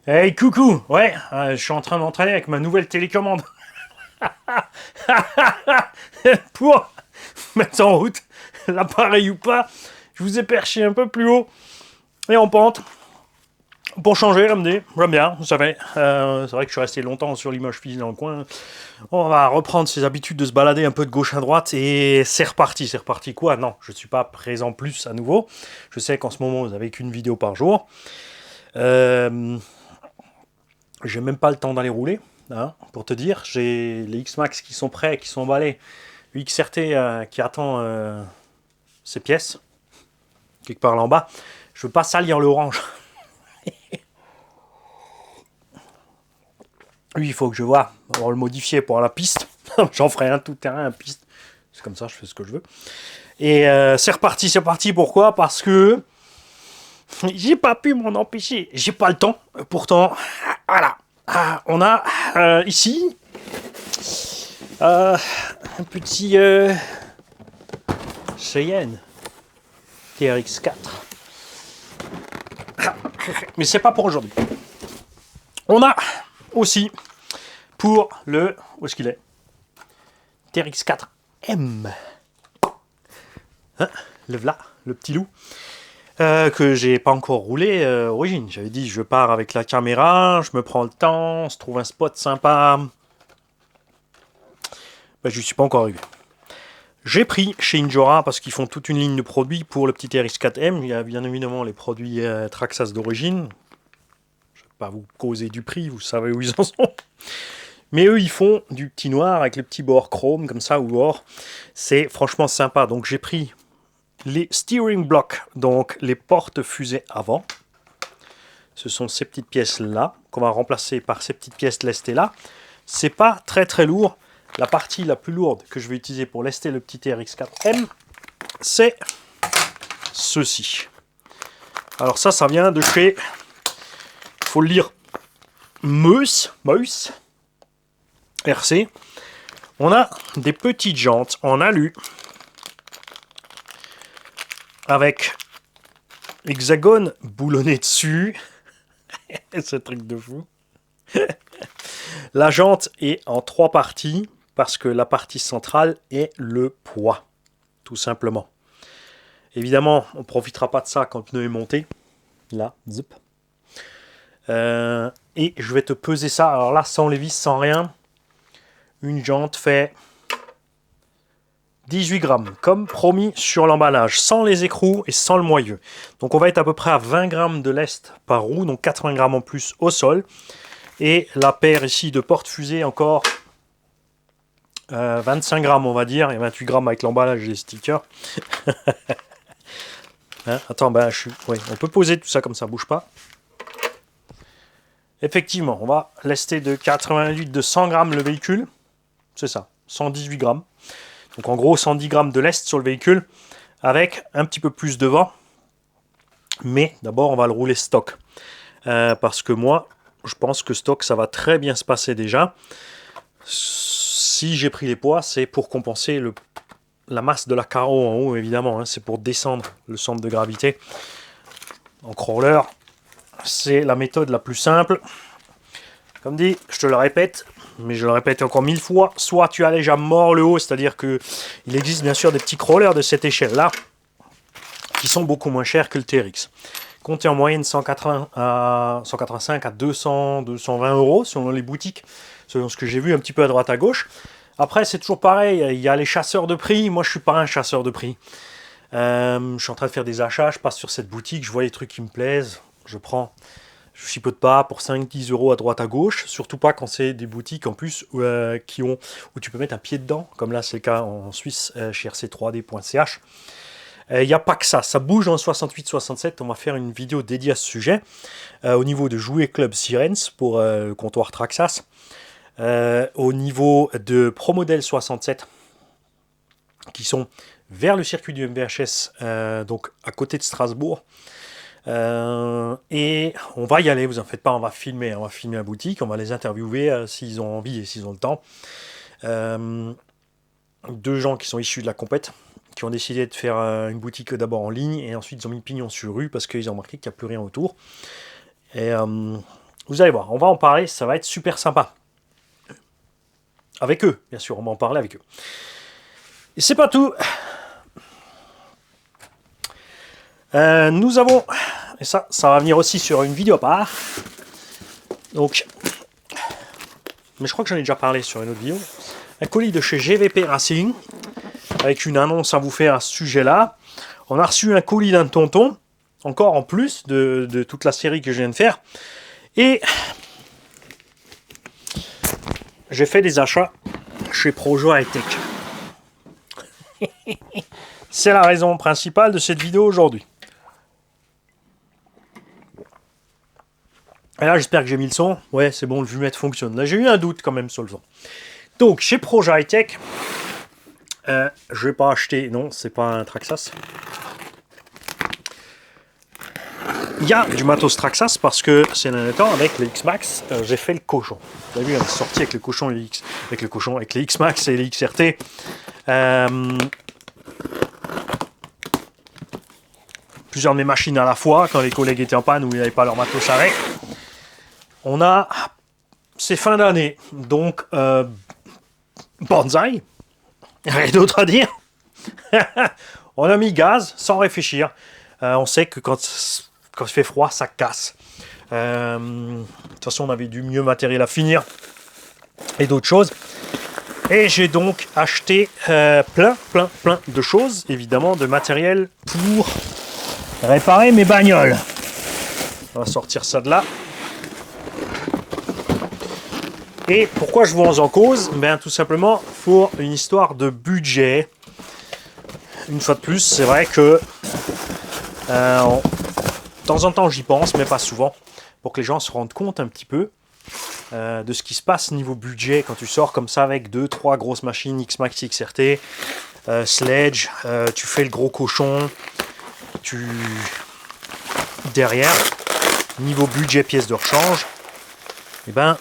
Hey, coucou! Ouais, je suis en train d'entraîner avec ma nouvelle télécommande pour mettre en route l'appareil ou pas. Je vous ai perché un peu plus haut et en pente pour changer l'MD. J'aime bien, vous savez. C'est vrai que je suis resté longtemps sur l'image fixe dans le coin. On va reprendre ses habitudes de se balader un peu de gauche à droite et c'est reparti. C'est reparti quoi? Non, je ne suis pas présent plus à nouveau. Je sais qu'en ce moment, vous avez qu'une vidéo par jour. Euh, J'ai même pas le temps d'aller rouler, hein, pour te dire. J'ai les X-Max qui sont prêts, qui sont emballés. Le XRT qui attend ses pièces, quelque part là en bas. Je veux pas salir le orange. Lui, il faut que je vois, on va le modifier pour la piste. J'en ferai un tout terrain, un piste. C'est comme ça, je fais ce que je veux. Et c'est reparti, c'est parti. Pourquoi? Parce que j'ai pas pu m'en empêcher. J'ai pas le temps. Pourtant, voilà. On a ici un petit Cheyenne TRX4. Mais c'est pas pour aujourd'hui. On a aussi pour le... Où est-ce qu'il est? TRX4M. Hein, le v'là, le petit loup. Que j'ai pas encore roulé origine. J'avais dit je pars avec la caméra, je me prends le temps, on se trouve un spot sympa. Ben, je suis pas encore arrivé. J'ai pris chez Injora parce qu'ils font toute une ligne de produits pour le petit RX4M. Il y a bien évidemment les produits Traxxas d'origine. Je ne vais pas vous causer du prix, vous savez où ils en sont. Mais eux, ils font du petit noir avec les petits bords chrome comme ça ou or. C'est franchement sympa. Donc j'ai pris les steering blocks, donc les portes fusées avant. Ce sont ces petites pièces là qu'on va remplacer par ces petites pièces lestées là. C'est pas très très lourd. La partie la plus lourde que je vais utiliser pour lester le petit TRX4M, c'est ceci. Alors ça vient de chez, faut le lire, Meus RC. On a des petites jantes en alu avec hexagone boulonné dessus. Ce truc de fou. La jante est en 3 parties parce que la partie centrale est le poids, tout simplement. Évidemment, on ne profitera pas de ça quand le pneu est monté. Là, zip. Et je vais te peser ça. Alors là, sans les vis, sans rien. Une jante fait 18 grammes, comme promis sur l'emballage, sans les écrous et sans le moyeu. Donc on va être à peu près à 20 grammes de lest par roue, donc 80 grammes en plus au sol. Et la paire ici de porte-fusée encore 25 grammes on va dire, et 28 grammes avec l'emballage et les stickers. Hein, attends, ben, ouais, on peut poser tout ça comme ça, bouge pas. Effectivement, on va lester de 88 de 100 grammes le véhicule. C'est ça, 118 grammes. Donc en gros 110 grammes de lest sur le véhicule avec un petit peu plus de vent. Mais d'abord on va le rouler stock. Parce que moi je pense que stock ça va très bien se passer déjà. Si j'ai pris les poids c'est pour compenser la masse de la carreau en haut évidemment. Hein, c'est pour descendre le centre de gravité. En crawler c'est la méthode la plus simple. Comme dit, je te le répète, mais je le répète encore 1000 fois, soit tu allèges à mort le haut, c'est-à-dire que il existe bien sûr des petits crawlers de cette échelle-là, qui sont beaucoup moins chers que le TRX. Comptez en moyenne 185 à 200, 220 euros selon les boutiques, selon ce que j'ai vu un petit peu à droite à gauche. Après, c'est toujours pareil, il y a les chasseurs de prix, moi je suis pas un chasseur de prix. Je suis en train de faire des achats, je passe sur cette boutique, je vois les trucs qui me plaisent, je prends. Je chipote pas pour 5-10 euros à droite à gauche, surtout pas quand c'est des boutiques en plus où tu peux mettre un pied dedans, comme là c'est le cas en Suisse chez rc3d.ch. Il n'y a pas que ça bouge en 68-67, on va faire une vidéo dédiée à ce sujet, au niveau de Jouet Club Sirens pour le comptoir Traxxas, au niveau de ProModel 67, qui sont vers le circuit du MVHS, donc à côté de Strasbourg. Et on va y aller, vous en faites pas, on va filmer la boutique, on va les interviewer s'ils ont envie et s'ils ont le temps. Deux gens qui sont issus de la compète, qui ont décidé de faire une boutique d'abord en ligne et ensuite ils ont mis pignon sur rue parce qu'ils ont remarqué qu'il n'y a plus rien autour. Et Vous allez voir, on va en parler, ça va être super sympa. Avec eux, bien sûr, on va en parler avec eux. Et c'est pas tout. Nous avons, et ça va venir aussi sur une vidéo à part. Donc, mais je crois que j'en ai déjà parlé sur une autre vidéo. Un colis de chez GVP Racing, avec une annonce à vous faire à ce sujet-là. On a reçu un colis d'un tonton, encore en plus de toute la série que je viens de faire. Et j'ai fait des achats chez Projo High Tech. C'est la raison principale de cette vidéo aujourd'hui. Et là, j'espère que j'ai mis le son. Ouais, c'est bon, le vumètre fonctionne. Là, j'ai eu un doute quand même sur le son. Donc, chez Projo High Tech, je vais pas acheter. Non, c'est pas un Traxxas. Il y a du matos Traxxas parce que c'est un temps avec les X-Max, j'ai fait le cochon. Vous avez vu, on est sorti avec le cochon et les X, avec les X-Max et les XRT. Plusieurs de mes machines à la fois quand les collègues étaient en panne ou ils n'avaient pas leur matos avec. On a, c'est fin d'année, donc banzai, rien d'autre à dire. On a mis gaz sans réfléchir. On sait que quand il fait froid, ça casse. De toute façon, on avait du mieux matériel à finir et d'autres choses. Et j'ai donc acheté plein de choses, évidemment, de matériel pour réparer mes bagnoles. On va sortir ça de là. Et pourquoi je vous en cause? Ben, tout simplement pour une histoire de budget. Une fois de plus, c'est vrai que de temps en temps j'y pense, mais pas souvent, pour que les gens se rendent compte un petit peu de ce qui se passe niveau budget quand tu sors comme ça avec 2-3 grosses machines X-Max, XRT, Sledge, tu fais le gros cochon, derrière, niveau budget pièces de rechange, et ben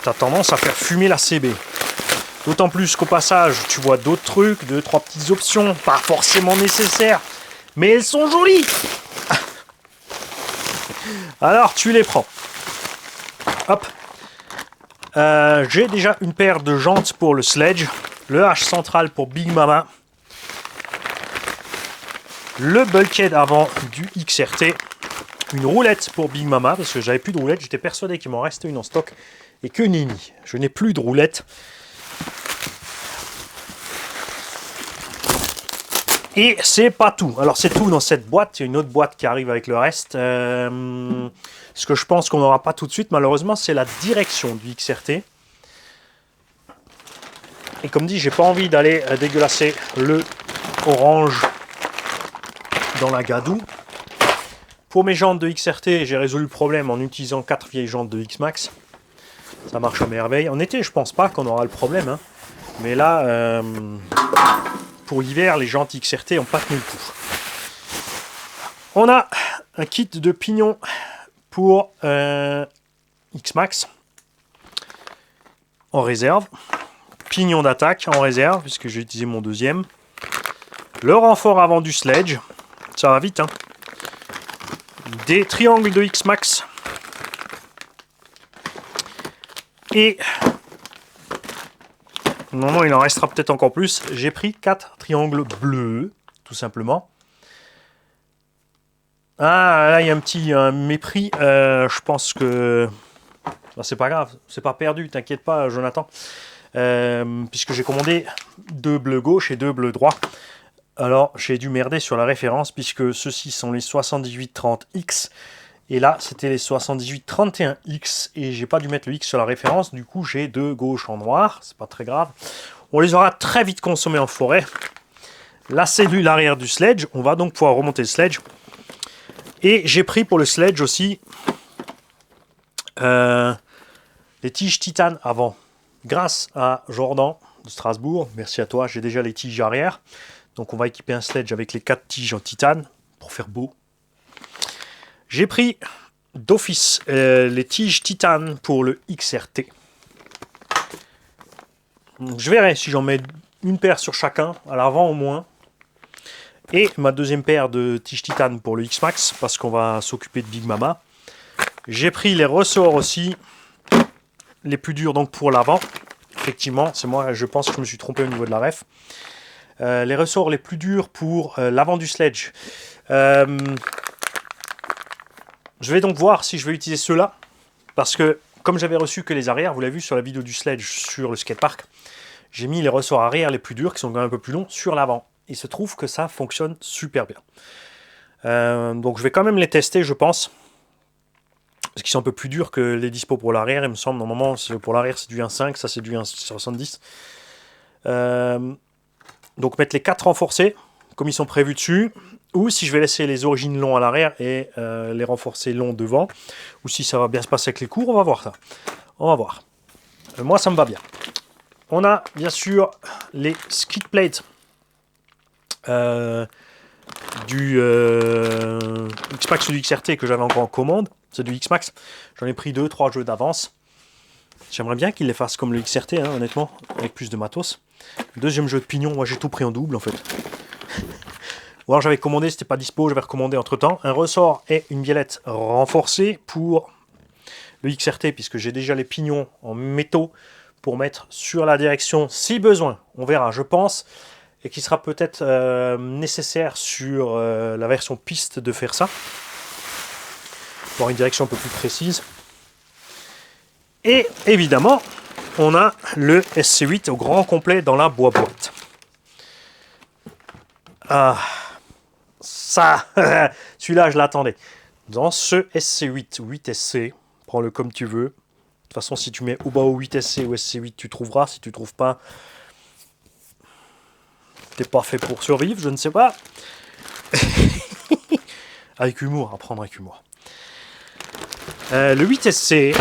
tu as tendance à faire fumer la CB. D'autant plus qu'au passage, tu vois d'autres trucs, 2-3 petites options, pas forcément nécessaires, mais elles sont jolies. Alors tu les prends. Hop. J'ai déjà une paire de jantes pour le Sledge, le H central pour Big Mama, le bulkhead avant du XRT, une roulette pour Big Mama, parce que j'avais plus de roulette, j'étais persuadé qu'il m'en restait une en stock, et que nenni, je n'ai plus de roulette. Et c'est pas tout. Alors c'est tout dans cette boîte. Il y a une autre boîte qui arrive avec le reste. Ce que je pense qu'on n'aura pas tout de suite, malheureusement, c'est la direction du XRT. Et comme dit, j'ai pas envie d'aller dégueulasser le orange dans la gadoue. Pour mes jantes de XRT, j'ai résolu le problème en utilisant 4 vieilles jantes de X-Max. Ça marche à merveille. En été, je pense pas qu'on aura le problème. Hein. Mais là... pour l'hiver, les jantes XRT n'ont pas tenu le coup. On a un kit de pignon pour X-Max en réserve. Pignon d'attaque en réserve, puisque j'ai utilisé mon deuxième. Le renfort avant du Sledge. Ça va vite, hein. Des triangles de X-Max. Et... non, il en restera peut-être encore plus. J'ai pris 4 triangles bleus, tout simplement. Ah, là, il y a un petit mépris. Je pense que... ben, c'est pas grave, c'est pas perdu, t'inquiète pas, Jonathan. Puisque j'ai commandé 2 bleus gauche et 2 bleus droit. Alors, j'ai dû merder sur la référence, puisque ceux-ci sont les 7830X. Et là, c'était les 7831X. Et j'ai pas dû mettre le X sur la référence. Du coup, j'ai 2 gauches en noir. C'est pas très grave. On les aura très vite consommés en forêt. La cellule arrière du Sledge. On va donc pouvoir remonter le Sledge. Et j'ai pris pour le Sledge aussi les tiges titane avant. Grâce à Jordan de Strasbourg. Merci à toi. J'ai déjà les tiges arrière. Donc on va équiper un Sledge avec les 4 tiges en titane pour faire beau. J'ai pris d'office les tiges titane pour le XRT. Je verrai si j'en mets une paire sur chacun, à l'avant au moins. Et ma deuxième paire de tiges titane pour le X-Max, parce qu'on va s'occuper de Big Mama. J'ai pris les ressorts aussi, les plus durs donc pour l'avant. Effectivement, c'est moi, je pense que je me suis trompé au niveau de la ref. Les ressorts les plus durs pour l'avant du sledge. Je vais donc voir si je vais utiliser ceux-là. Parce que, comme j'avais reçu que les arrières, vous l'avez vu sur la vidéo du sledge sur le skatepark, j'ai mis les ressorts arrière les plus durs, qui sont quand même un peu plus longs, sur l'avant. Il se trouve que ça fonctionne super bien. Donc je vais quand même les tester, je pense. Parce qu'ils sont un peu plus durs que les dispo pour l'arrière, il me semble. Normalement, pour l'arrière, c'est du 1.5, ça c'est du 1.70. Donc mettre les 4 renforcés, comme ils sont prévus dessus. Ou si je vais laisser les origines longs à l'arrière et les renforcer longs devant. Ou si ça va bien se passer avec les cours, on va voir ça. On va voir. Moi, ça me va bien. On a bien sûr les skid plates du X-Max ou du XRT que j'avais encore en commande. C'est du X-Max. J'en ai pris 2-3 jeux d'avance. J'aimerais bien qu'ils les fassent comme le XRT, hein, honnêtement, avec plus de matos. Deuxième jeu de pignon, moi j'ai tout pris en double en fait. Ou alors j'avais commandé, c'était pas dispo, j'avais recommandé entre temps. Un ressort et une biellette renforcée pour le XRT, puisque j'ai déjà les pignons en métaux pour mettre sur la direction si besoin. On verra, je pense. Et qui sera peut-être nécessaire sur la version piste de faire ça. Pour une direction un peu plus précise. Et évidemment, on a le SC8 au grand complet dans la boîte. Ah, ça, celui-là, je l'attendais. Dans ce SC8, 8SC, prends-le comme tu veux. De toute façon, si tu mets Obao 8SC ou SC8, tu trouveras. Si tu trouves pas, t'es pas fait pour survivre, je ne sais pas. Avec humour, à prendre avec humour. Le 8SC,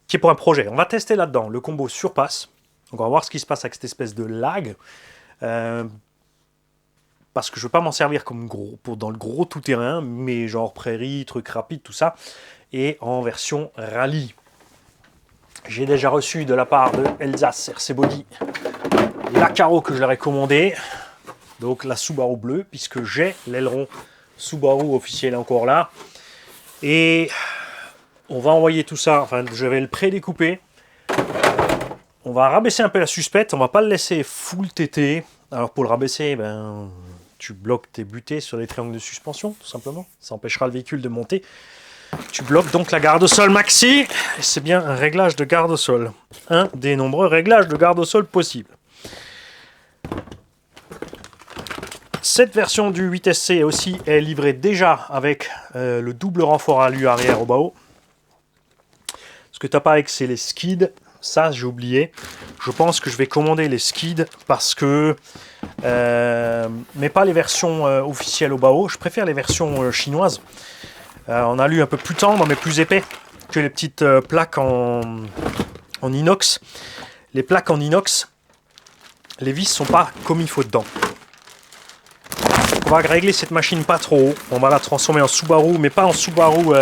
qui est pour un projet. On va tester là-dedans le combo surpasse. Donc on va voir ce qui se passe avec cette espèce de lag. Parce que je ne veux pas m'en servir comme dans le gros tout-terrain, mais genre prairie, truc rapide, tout ça. Et en version rallye. J'ai déjà reçu de la part de Elsace RC Body la carreau que je leur ai commandé. Donc la Subaru bleue, puisque j'ai l'aileron Subaru officiel encore là. Et on va envoyer tout ça, enfin je vais le pré-découper. On va rabaisser un peu la suspette, on va pas le laisser full TT. Alors pour le rabaisser, ben, tu bloques tes butées sur les triangles de suspension, tout simplement. Ça empêchera le véhicule de monter. Tu bloques donc la garde au sol maxi. C'est bien un réglage de garde au sol. Un des nombreux réglages de garde au sol possibles. Cette version du 8SC aussi est livrée déjà avec le double renfort alu arrière au bas. Ce que tu n'as pas avec, c'est les skids. Ça, j'ai oublié. Je pense que je vais commander les skids parce que... mais pas les versions officielles au bas. Je préfère les versions chinoises. On a lu un peu plus tendre, mais plus épais que les petites plaques en inox. Les plaques en inox, les vis sont pas comme il faut dedans. On va régler cette machine pas trop haut. On va la transformer en Subaru, mais pas en Subaru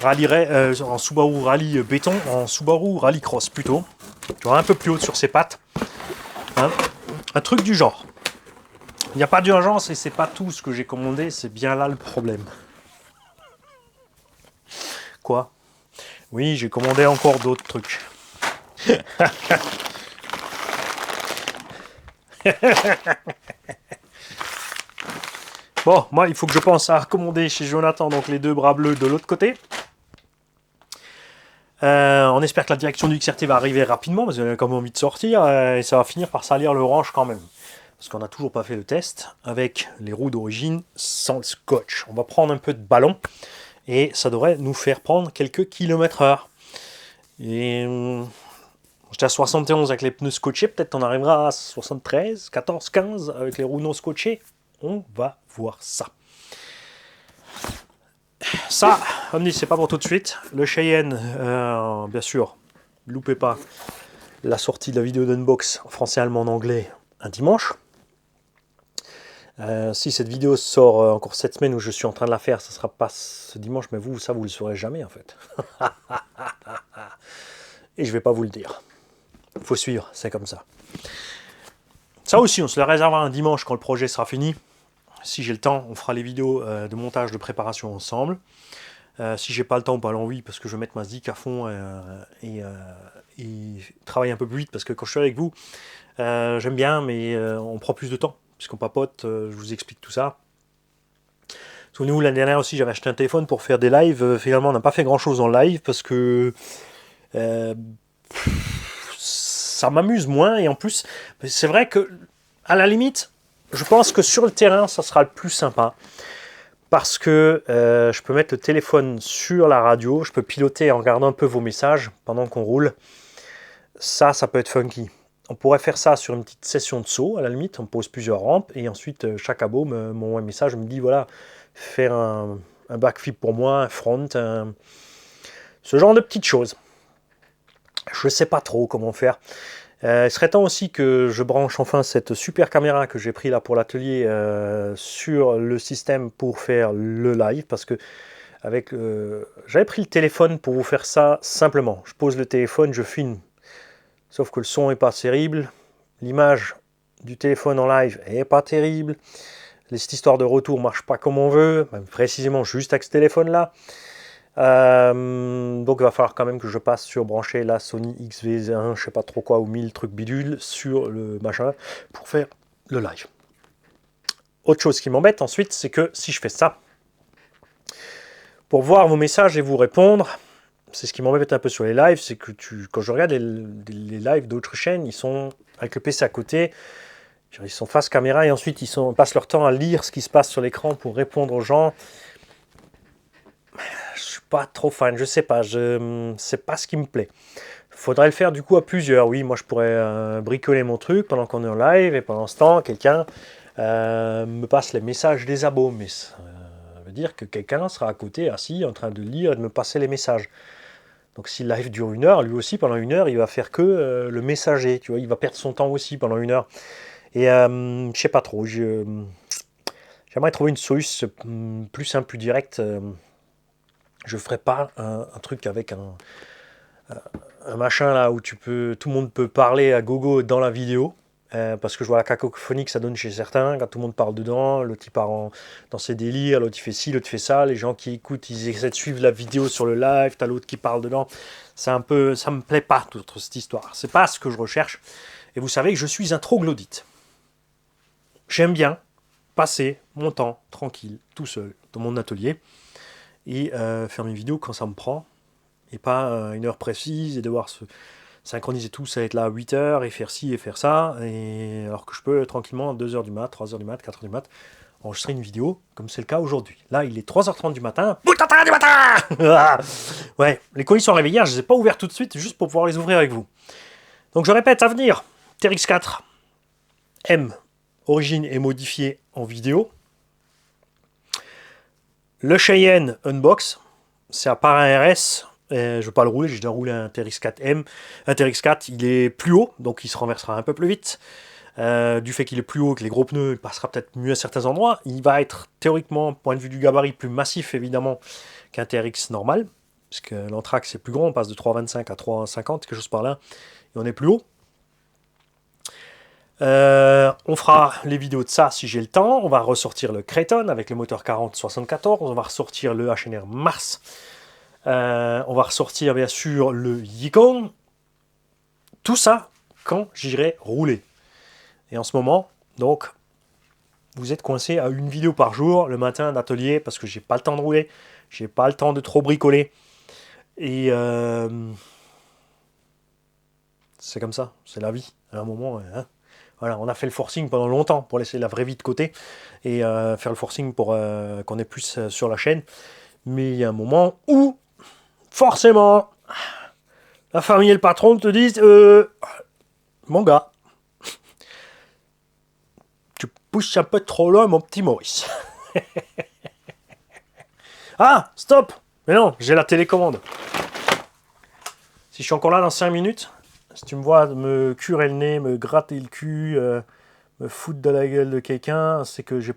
en Subaru Rally béton, en Subaru Rally Cross plutôt. Tu vois, un peu plus haute sur ses pattes. Hein, un truc du genre. Il n'y a pas d'urgence et c'est pas tout ce que j'ai commandé, c'est bien là le problème. Quoi? Oui, j'ai commandé encore d'autres trucs. Bon, moi, il faut que je pense à recommander chez Jonathan donc les deux bras bleus de l'autre côté. On espère que la direction du XRT va arriver rapidement, parce qu'on a quand même envie de sortir, et ça va finir par salir le range quand même. Parce qu'on n'a toujours pas fait le test avec les roues d'origine sans le scotch. On va prendre un peu de ballon, et ça devrait nous faire prendre quelques kilomètres/heure. Et j'étais à 71 avec les pneus scotchés, peut-être on arrivera à 73, 14, 15 avec les roues non scotchées. On va voir ça. Ça, Omni, c'est pas pour tout de suite. Le Cheyenne, bien sûr, loupez pas la sortie de la vidéo d'unbox en français, allemand, en anglais un dimanche. Si cette vidéo sort encore cette semaine où je suis en train de la faire, ça sera pas ce dimanche, mais vous, ça, vous le saurez jamais en fait. Et je vais pas vous le dire. Il faut suivre, c'est comme ça. Ça aussi, on se le réservera un dimanche quand le projet sera fini. Si j'ai le temps, on fera les vidéos de montage de préparation ensemble. Si j'ai pas le temps ou pas l'envie, parce que je vais mettre ma SDIC à fond et travailler un peu plus vite, parce que quand je suis avec vous, j'aime bien, mais on prend plus de temps, puisqu'on papote, je vous explique tout ça. Souvenez-vous, l'année dernière aussi, j'avais acheté un téléphone pour faire des lives. Finalement, on n'a pas fait grand-chose en live, parce que ça m'amuse moins, et en plus, c'est vrai que, à la limite, je pense que sur le terrain, ça sera le plus sympa. Parce que je peux mettre le téléphone sur la radio, je peux piloter en regardant un peu vos messages pendant qu'on roule. Ça peut être funky. On pourrait faire ça sur une petite session de saut, à la limite, on pose plusieurs rampes, et ensuite chaque abo m'envoie un message, me dit voilà, faire un backflip pour moi, un front, ce genre de petites choses. Je ne sais pas trop comment faire. Il serait temps aussi que je branche enfin cette super caméra que j'ai pris là pour l'atelier sur le système pour faire le live, parce que j'avais pris le téléphone pour vous faire ça simplement. Je pose le téléphone, je filme, sauf que le son est pas terrible, l'image du téléphone en live est pas terrible, cette histoire de retour marche pas comme on veut, même précisément juste avec ce téléphone là. Donc il va falloir quand même que je passe sur brancher la Sony XV1, je sais pas trop quoi, ou 1000 trucs bidules sur le machin pour faire le live. Autre chose qui m'embête ensuite, c'est que si je fais ça, pour voir vos messages et vous répondre, c'est ce qui m'embête un peu sur les lives, c'est que quand je regarde les lives d'autres chaînes, ils sont avec le PC à côté, ils sont face caméra et ensuite ils passent leur temps à lire ce qui se passe sur l'écran pour répondre aux gens. Je suis pas trop fan, je sais pas, c'est pas ce qui me plaît. Faudrait le faire du coup à plusieurs. Oui, moi je pourrais bricoler mon truc pendant qu'on est en live et pendant ce temps, quelqu'un me passe les messages des abos. Mais ça veut dire que quelqu'un sera à côté, assis, en train de lire et de me passer les messages. Donc si le live dure 1 heure, lui aussi pendant 1 heure, il va faire que le messager. Tu vois, il va perdre son temps aussi pendant 1 heure. Et je sais pas trop. J'aimerais trouver une solution plus simple, plus directe. Je ferai pas un truc avec un machin là où tout le monde peut parler à gogo dans la vidéo. Parce que je vois la cacophonie que ça donne chez certains, quand tout le monde parle dedans, l'autre il part dans ses délires, l'autre il fait ci, l'autre fait ça, les gens qui écoutent, ils essaient de suivre la vidéo sur le live, t'as l'autre qui parle dedans. Ça me plaît pas toute cette histoire. C'est pas ce que je recherche. Et vous savez que je suis un troglodyte. J'aime bien passer mon temps tranquille, tout seul, dans mon atelier, et faire mes vidéos quand ça me prend, et pas une heure précise, et devoir se synchroniser tout, ça va être là à 8 heures, et faire ci et faire ça, et alors que je peux tranquillement à 2h du mat, 3h du mat, 4h du mat, enregistrer une vidéo, comme c'est le cas aujourd'hui. Là, il est 3h30 du matin, boutata du matin. Ouais, les colis sont réveillés, je ne les ai pas ouverts tout de suite, juste pour pouvoir les ouvrir avec vous. Donc je répète, à venir, TRX4 M, origine et modifiée en vidéo. Le Cheyenne Unbox, c'est à part un RS, je ne vais pas le rouler, j'ai déjà roulé un TRX4M. Un TRX4, il est plus haut, donc il se renversera un peu plus vite. Du fait qu'il est plus haut, que les gros pneus, il passera peut-être mieux à certains endroits. Il va être théoriquement, point de vue du gabarit, plus massif évidemment qu'un TRX normal, puisque l'Anthrax est plus grand, on passe de 3,25 à 3,50, quelque chose par là, et on est plus haut. On fera les vidéos de ça si j'ai le temps. On va ressortir le Kraton avec le moteur 4074. On va ressortir le HNR Mars. On va ressortir bien sûr le Yukon. Tout ça quand j'irai rouler. Et en ce moment, donc, vous êtes coincé à une vidéo par jour le matin d'atelier parce que j'ai pas le temps de rouler. J'ai pas le temps de trop bricoler. Et c'est comme ça, c'est la vie. À un moment, hein. Voilà, on a fait le forcing pendant longtemps pour laisser la vraie vie de côté et faire le forcing pour qu'on ait plus sur la chaîne. Mais il y a un moment où, forcément, la famille et le patron te disent mon gars, tu pousses un peu trop loin, mon petit Maurice. Ah, stop! Mais non, j'ai la télécommande. Si je suis encore là dans 5 minutes, si tu me vois me curer le nez, me gratter le cul, me foutre de la gueule de quelqu'un, c'est que j'ai